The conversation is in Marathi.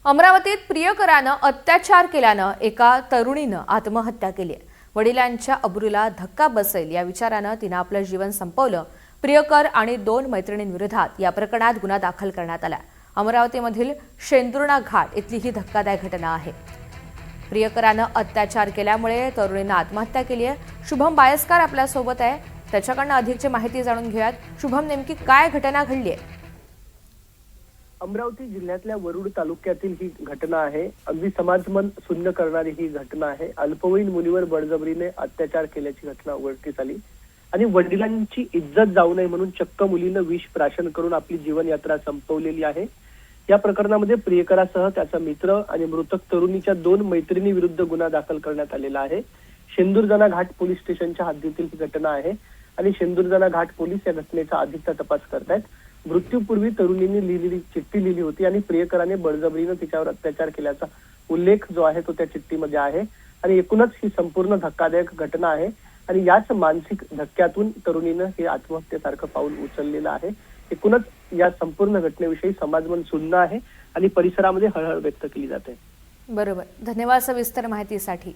अमरावतीत प्रियकरानं अत्याचार केल्यानं एका तरुणीनं आत्महत्या केली। वडिलांच्या अब्रूला धक्का बसेल या विचारानं तिनं आपलं जीवन संपवलं। प्रियकर आणि 2 मैत्रिणींविरोधात या प्रकरणात गुन्हा दाखल करण्यात आला। अमरावतीमधील शेंदुर्णा घाट इथली ही धक्कादायक घटना आहे। प्रियकरानं अत्याचार केल्यामुळे तरुणीनं आत्महत्या केली आहे। शुभम बायस्कर आपल्या सोबत आहे, त्याच्याकडनं अधिकची माहिती जाणून घेऊयात। शुभम, नेमकी काय घटना घडली आहे? अमरावती जिल्ह्यातल्या वरुड तालुक्यातील ही घटना आहे। अगदी समाजमन सुन्न करणारी ही घटना आहे। अल्पवयीन मुलीवर बळजबरीने अत्याचार केल्याची घटना उघडकीस आली आणि वडिलांची इज्जत जाऊ नये म्हणून चक्क मुलीनं विष प्राशन करून आपली जीवनयात्रा संपवलेली आहे। या प्रकरणामध्ये प्रियकरासह त्याचा मित्र आणि मृतक तरुणीच्या 2 मैत्रिणी विरुद्ध गुन्हा दाखल करण्यात आलेला आहे। शेंदुर्णा घाट पोलीस स्टेशनच्या हद्दीतील ही घटना आहे आणि शेंदुर्णा घाट पोलीस या घटनेचा अधिकचा तपास करतायत। मृत्यूपूर्वी तरुणींनी लिहिलेली चिठ्ठी लिहिली होती आणि प्रियकराने बळजबरीने तिच्यावर अत्याचार केल्याचा उल्लेख जो आहे तो त्या चिठ्ठीमध्ये आहे आणि एकूणच ही संपूर्ण धक्कादायक घटना आहे आणि याच मानसिक धक्क्यातून तरुणीनं हे आत्महत्येसारखं पाऊल उचललेलं आहे। एकूणच या संपूर्ण घटनेविषयी समाजमन सुन्न आहे आणि परिसरामध्ये हळहळ व्यक्त केली जाते। बरोबर, धन्यवाद सविस्तर माहितीसाठी।